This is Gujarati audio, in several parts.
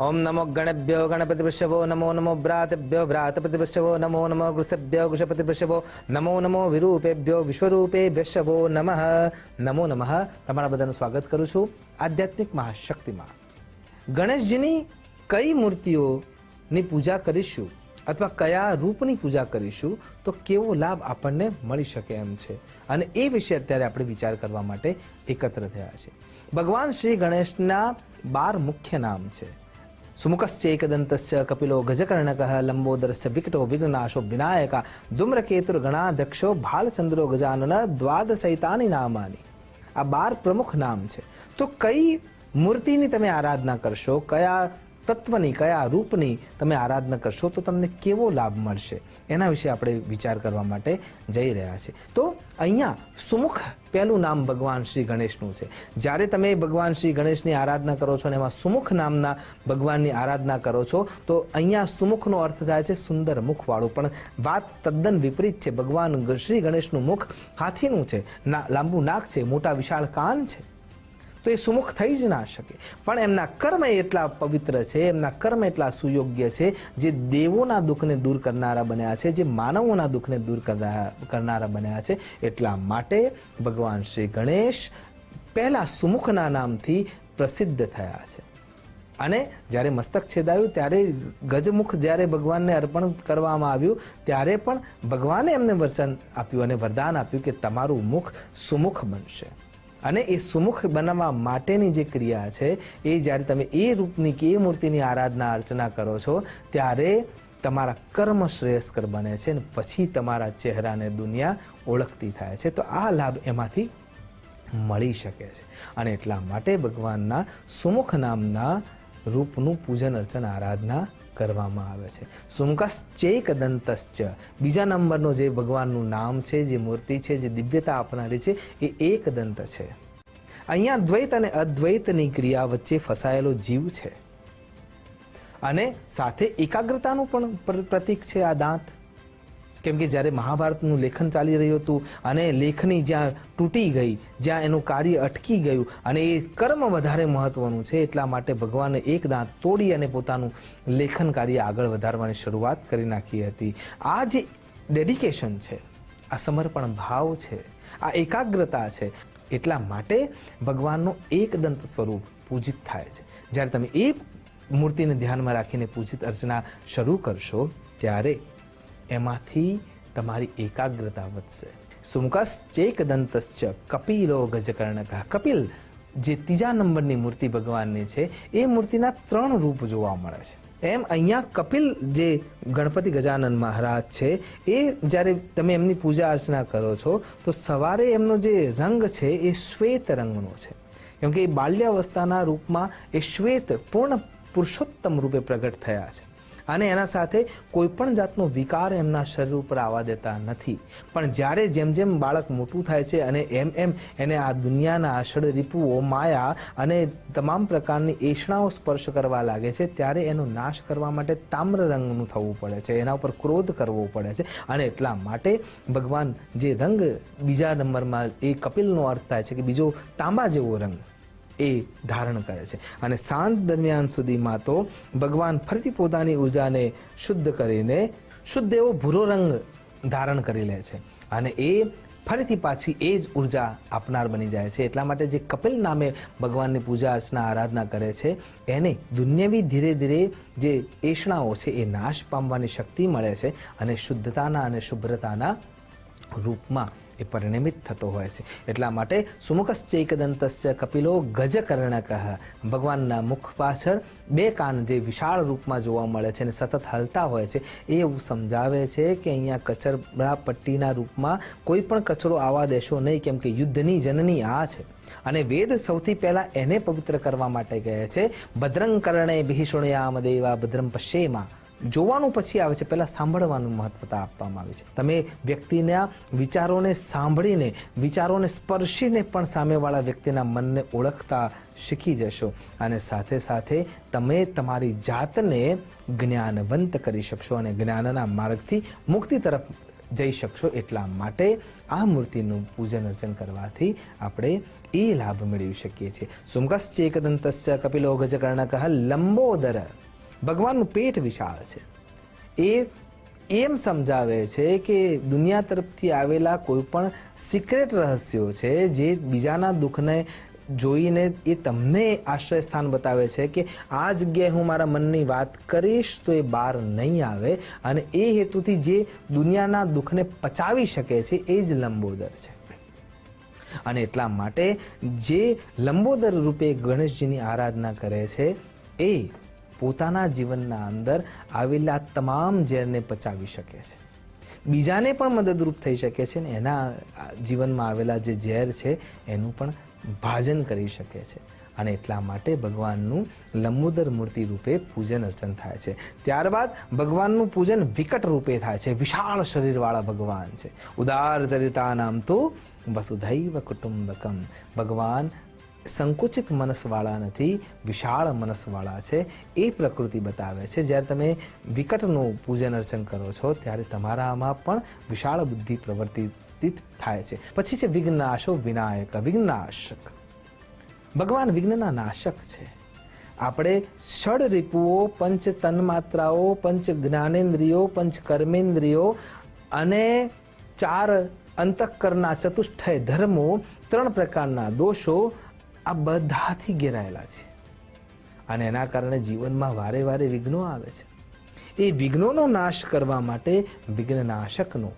ओम नमो गणेभ्यो गणपतिवृषभो नमो नमो व्रातेभ्यो व्रातपतिवृषभो नमो नमो वृषभ्यो वृषपतिवृषभो नमो नमो विरूपेभ्यो विश्वरूपेभ्यश्चभो नमः नमो नमः। તમારા બધાનું સ્વાગત કરું છું આધ્યાત્મિક મહાશક્તિમાં। ગણેશજીની કઈ મૂર્તિઓની પૂજા કરીશું અથવા કયા રૂપની પૂજા કરીશું તો કેવો લાભ આપણને મળી શકે એમ છે, અને એ વિશે અત્યારે આપણે વિચાર કરવા માટે એકત્ર થયા છે। ભગવાન શ્રી ગણેશના 12 મુખ્ય નામ છે। સુમુખશ્ચૈકદંતશ્ચ કપિલો ગજકર્ણકઃ લંબોદરશ્ચ વિકટો વિઘ્નનાશો વિનાયકા ધૂમ્રકેતુર્ગણાધક્ષો ભાલચંદ્રો ગજાનન દ્વાદશૈતાની નામાની। આ 12 પ્રમુખ નામ છે। તો કઈ મૂર્તિની તમે આરાધના કરશો, કયા તત્વની, કયા રૂપની તમે આરાધના કરશો તો તમને કેવો લાભ મળશે, એના વિશે આપણે વિચાર કરવા માટે જઈ રહ્યા છીએ। તો અહીંયા સુમુખ પહેલું નામ ભગવાન શ્રી ગણેશનું છે। જ્યારે તમે ભગવાન શ્રી ગણેશની આરાધના કરો છો અને એમાં સુમુખ નામના ભગવાનની આરાધના કરો છો તો અહીંયા સુમુખનો અર્થ થાય છે સુંદર મુખવાળું, પણ વાત તદ્દન વિપરીત છે। ભગવાન શ્રી ગણેશનું મુખ હાથીનું છે, લાંબુ નાક છે, મોટા વિશાળ કાન છે, તો એ સુમુખ થઈ જ ના શકે। પણ એમના કર્મ એટલા પવિત્ર છે, એમના કર્મ એટલા સુયોગ્ય છે, જે દેવોના દુઃખને દૂર કરનારા બન્યા છે, જે માનવોના દુઃખને દૂર કરનારા બન્યા છે। એટલા માટે ભગવાન શ્રી ગણેશ પહેલા સુમુખના નામથી પ્રસિદ્ધ થયા છે। અને જ્યારે મસ્તક છેદાયું ત્યારે ગજમુખ જ્યારે ભગવાનને અર્પણ કરવામાં આવ્યું ત્યારે પણ ભગવાને એમને વચન આપ્યું અને વરદાન આપ્યું કે તમારું મુખ સુમુખ બનશે। અને એ સુમુખ બનાવવા માટેની જે ક્રિયા છે એ જ્યારે તમે એ રૂપની કે એ મૂર્તિની આરાધના અર્ચના કરો છો ત્યારે તમારા કર્મ શ્રેયસ્કર બને છે અને પછી તમારા ચહેરાને દુનિયા ઓળખતી થાય છે। તો આ લાભ એમાંથી મળી શકે છે અને એટલા માટે ભગવાનના સુમુખ નામના રૂપનું પૂજન અર્ચન આરાધના કરવામાં આવે છે। સુમુખશ્ચૈકદંતશ્ચ બીજા નંબરનો જે ભગવાનનું નામ છે, જે મૂર્તિ છે, જે દિવ્યતા આપનારી છે એ એકદંત છે। અહીંયા દ્વૈત અને અદ્વૈતની ક્રિયા વચ્ચે ફસાયેલો જીવ છે અને સાથે એકાગ્રતાનું પણ પ્રતીક છે આ દાંત। કેમ કે જ્યારે મહાભારતનું લેખન ચાલી રહ્યું હતું અને લેખની જ્યાં તૂટી ગઈ, જ્યાં એનું કાર્ય અટકી ગયું અને એ કર્મ વધારે મહત્વનું છે એટલા માટે ભગવાને એક દાંત તોડી અને પોતાનું લેખન કાર્ય આગળ વધારવાની શરૂઆત કરી નાખી હતી। આ જે ડેડિકેશન છે, આ સમર્પણ ભાવ છે, આ એકાગ્રતા છે, એટલા માટે ભગવાનનો એકદંત સ્વરૂપ પૂજિત થાય છે। જ્યારે તમે એ મૂર્તિને ધ્યાનમાં રાખીને પૂજિત અર્ચના શરૂ કરશો ત્યારે એમાંથી તમારી એકાગ્રતા વધશે। સુમુખશ્ચૈકદંતશ્ચ કપિલો ગજકર્ણકઃ કપિલ જે ત્રીજા નંબરની મૂર્તિ ભગવાનની છે એ મૂર્તિના 3 રૂપ જોવા મળે છે। એમ અહીંયા કપિલ જે ગણપતિ ગજાનન મહારાજ છે એ જ્યારે તમે એમની પૂજા અર્ચના કરો છો તો સવારે એમનો જે રંગ છે એ શ્વેત રંગનો છે, કેમ કે એ બાલ્યાવસ્થાના રૂપમાં એ શ્વેત પૂર્ણ પુરુષોત્તમ રૂપે પ્રગટ થયા છે અને એના સાથે કોઈ પણ જાતનો વિકાર એમના શરીર ઉપર આવવા દેતા નથી। પણ જ્યારે જેમ જેમ બાળક મોટું થાય છે અને એમ એમ એને આ દુનિયાના આષડ રીપુઓ, માયા અને તમામ પ્રકારની એષણાઓ સ્પર્શ કરવા લાગે છે ત્યારે એનો નાશ કરવા માટે તામ્ર રંગનું થવું પડે છે, એના ઉપર ક્રોધ કરવો પડે છે અને એટલા માટે ભગવાન જે રંગ બીજા નંબરમાં એ કપિલનો અર્થ થાય છે કે બીજો તાંબા જેવો રંગ એ ધારણ કરે છે। અને સાંજ દરમિયાન સુધીમાં તો ભગવાન ફરીથી પોતાની ઉર્જાને શુદ્ધ કરીને શુદ્ધ એવો ભૂરો રંગ ધારણ કરી લે છે અને એ ફરીથી પાછી એ જ ઉર્જા આપનાર બની જાય છે। એટલા માટે જે કપિલ નામે ભગવાનની પૂજા અર્ચના આરાધના કરે છે એને દુન્યવી ધીરે ધીરે જે એષણાઓ છે એ નાશ પામવાની શક્તિ મળે છે અને શુદ્ધતાના અને શુભ્રતાના રૂપમાં એ પરિણમિત થતો હોય છે। એટલા માટે સુમુખશ્ચૈકદંતશ્ચ કપિલો ગજકર્ણકઃ ભગવાનના મુખ પાછળ 2 કાન જે વિશાળ રૂપમાં જોવા મળે છે અને સતત હલતા હોય છે એ એવું સમજાવે છે કે અહીંયા કચરા પટ્ટીના રૂપમાં કોઈ પણ કચરો આવવા દેશો નહીં, કેમ કે યુદ્ધની જનની આ છે અને વેદ સૌથી પહેલા એને પવિત્ર કરવા માટે કહે છે ભદ્રં કર્ણેભિઃ શૃણ્યામ દેવા ભદ્રં પશ્યેમા। જોવાનું પછી આવે છે, પહેલાં સાંભળવાનું મહત્વતા આપવામાં આવી છે। તમે વ્યક્તિના વિચારોને સાંભળીને, વિચારોને સ્પર્શીને પણ સામેવાળા વ્યક્તિના મનને ઓળખતા શીખી જશો અને સાથે સાથે તમે તમારી જાતને જ્ઞાનવંત કરી શકશો અને જ્ઞાનના માર્ગથી મુક્તિ તરફ જઈ શકશો. એટલા માટે આ મૂર્તિનું પૂજન અર્ચન કરવાથી આપણે એ લાભ મેળવી શકીએ છીએ. સુમકશ્ચેકદંતસ્ય કપિલો ગજકર્ણકઃ લંબોદર. ભગવાનનું પેટ વિશાળ છે. એ એમ સમજાવે છે કે દુનિયા તરફથી આવેલા કોઈ પણ સિક્રેટ રહસ્યો છે જે બીજાના દુઃખને જોઈને એ તમને આશ્રય સ્થાન બતાવે છે કે આ જગ્યાએ હું મારા મનની વાત કરીશ તો એ બહાર નહીં આવે, અને એ હેતુથી જે દુનિયાના દુઃખને પચાવી શકે છે એ જ લંબોદર છે. અને એટલા માટે જે લંબોદર રૂપે ગણેશજીની આરાધના કરે છે એ પોતાના જીવનના અંદર આવેલા તમામ ઝેરને પચાવી શકે છે, બીજાને પણ મદદરૂપ થઈ શકે છે, ને એના જીવનમાં આવેલા જે ઝેર છે એનું પણ ભાજન કરી શકે છે. અને એટલા માટે ભગવાનનું લંબોદર મૂર્તિ રૂપે પૂજન અર્ચન થાય છે. ત્યારબાદ ભગવાનનું પૂજન વિકટ રૂપે થાય છે. વિશાળ શરીરવાળા ભગવાન છે. ઉદાર ચરિતા નામ તો વસુધૈવ કુટુંબકમ. ભગવાન સંકુચિત મનસવાળા નથી, વિશાળ મનસવાળા છે. એ પ્રકૃતિ બતાવે છે. જ્યારે તમે વિકટનું પૂજન અર્ચન કરો છો ત્યારે તમારામાં પણ વિશાળ બુદ્ધિ પ્રવર્તિત થાય છે. પછી છે વિઘ્નાશો વિનાયક, વિઘ્નાશક. ભગવાન વિઘ્નના નાશક છે. આપણે ષડ રિપુઓ, પંચ તન્માત્રાઓ, પંચ જ્ઞાનેન્દ્રિયો, પંચ કર્મેન્દ્રિયો અને 4 અંતઃકરણના ચતુષ્ટય ધર્મો, 3 પ્રકારના દોષો આ બધાથી ઘેરાયેલા છે. અને એના કારણે જીવનમાં વારે વારે વિઘ્નો આવે છે. એ વિઘ્નોનો નાશ કરવા માટે વિઘ્નનાશકનું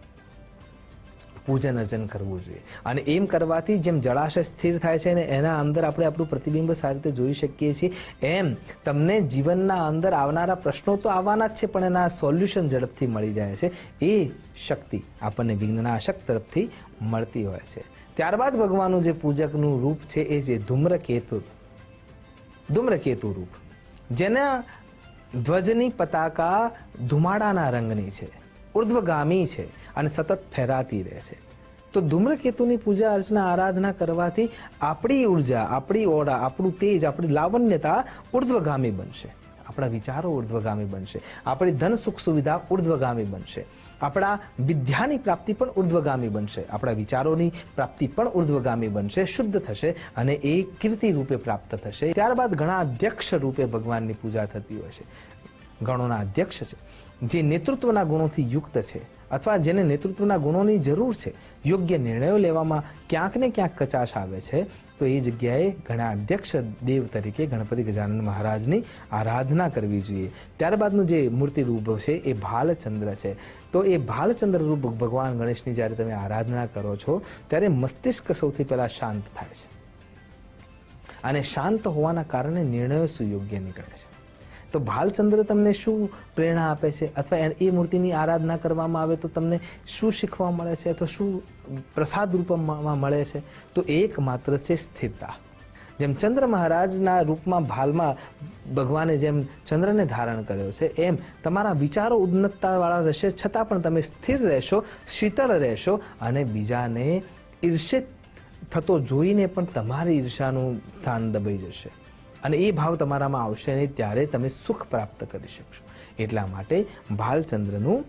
પૂજન અર્ચન કરવું જોઈએ. અને એમ કરવાથી જેમ જળાશય સ્થિર થાય છે ને એના અંદર આપણે આપણું પ્રતિબિંબ સારી રીતે જોઈ શકીએ છીએ, એમ તમને જીવનના અંદર આવનારા પ્રશ્નો તો આવવાના જ છે પણ એના સોલ્યુશન ઝડપથી મળી જાય છે. એ શક્તિ આપણને વિઘ્નનાશક તરફથી મળતી હોય છે. ત્યારબાદ ભગવાનનું જે પૂજકનું રૂપ છે એ છે ધૂમ્રકેતુ. ધૂમ્રકેતુ રૂપ, જેના ધ્વજની પતાકા ધુમાડાના રંગની છે, ઉર્ધ્વગામી છે અને સતત ફેરાતી રહે છે. તો ધૂમ્રકેતુની પૂજા અર્ચના આરાધના કરવાથી આપણી ઉર્જા, આપણી ઓરા, આપણું તેજ, આપણી લાવણ્યતા ઉર્ધ્વગામી બનશે. આપણા વિચારો ઉર્ધ્વગામી બનશે. આપણી ધન સુખ સુવિધા ઉર્ધ્વગામી બનશે. આપણા વિદ્યાની પ્રાપ્તિ પણ ઉર્ધ્વગામી બનશે. આપણા વિચારોની પ્રાપ્તિ પણ ઉર્ધ્વગામી બનશે, શુદ્ધ થશે અને એ કીર્તિ રૂપે પ્રાપ્ત થશે. ત્યારબાદ ઘણા અધ્યક્ષ રૂપે ભગવાનની પૂજા થતી હોય છે. ગણોના અધ્યક્ષ છે, જે નેતૃત્વના ગુણોથી યુક્ત છે અથવા જેને નેતૃત્વના ગુણોની જરૂર છે. યોગ્ય નિર્ણયો લેવામાં ક્યાંક ને ક્યાંક કચાશ આવે છે, તો એ જગ્યાએ ઘણા અધ્યક્ષ દેવ તરીકે ગણપતિ ગજાનન મહારાજની આરાધના કરવી જોઈએ. ત્યારબાદનું જે મૂર્તિ રૂપ છે એ ભાલચંદ્ર છે. તો એ ભાલચંદ્ર રૂપ ભગવાન ગણેશની જ્યારે તમે આરાધના કરો છો ત્યારે મસ્તિષ્ક સૌથી પહેલાં શાંત થાય છે, અને શાંત હોવાના કારણે નિર્ણયો સુયોગ્ય નીકળે છે. તો ભાલચંદ્ર તમને શું પ્રેરણા આપે છે, અથવા એ મૂર્તિની આરાધના કરવામાં આવે તો તમને શું શીખવા મળે છે, અથવા શું પ્રસાદ રૂપમાં મળે છે? તો એકમાત્ર છે સ્થિરતા. જેમ ચંદ્ર મહારાજના રૂપમાં ભાલમાં ભગવાને જેમ ચંદ્રને ધારણ કર્યો છે, એમ તમારા વિચારો ઉન્નતતાવાળા રહેશે, છતાં પણ તમે સ્થિર રહેશો, શીતળ રહેશો, અને બીજાને ઈર્ષિત થતો જોઈને પણ તમારી ઈર્ષાનું સ્થાન દબાઈ જશે. અને એ ભાવ તમારામાં આવશે નહીં, ત્યારે તમે સુખ પ્રાપ્ત કરી શકશો. એટલા માટે ભાલચંદ્રનું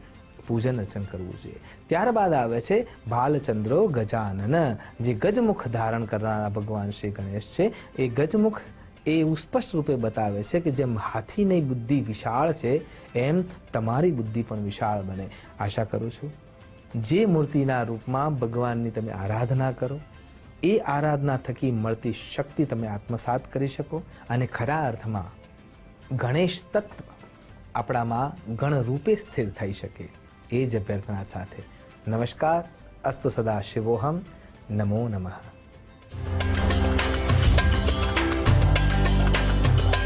પૂજન અર્ચન કરવું જોઈએ. ત્યારબાદ આવે છે ભાલચંદ્રો ગજાનન, જે ગજમુખ ધારણ કરનારા ભગવાન શ્રી ગણેશ છે. એ ગજમુખ એવું સ્પષ્ટ રૂપે બતાવે છે કે જેમ હાથીની બુદ્ધિ વિશાળ છે એમ તમારી બુદ્ધિ પણ વિશાળ બને. આશા કરું છું જે મૂર્તિના રૂપમાં ભગવાનની તમે આરાધના કરો એ આરાધના થકી મળતી શક્તિ તમે આત્મસાત કરી શકો અને ખરા અર્થમાં ગણેશ તત્વ આપણામાં ગણ રૂપે સ્થિર થઈ શકે. એ જ અભ્યર્થના સાથે નમસ્કાર. અસ્તુ સદા શિવોહમ. નમો નમઃ.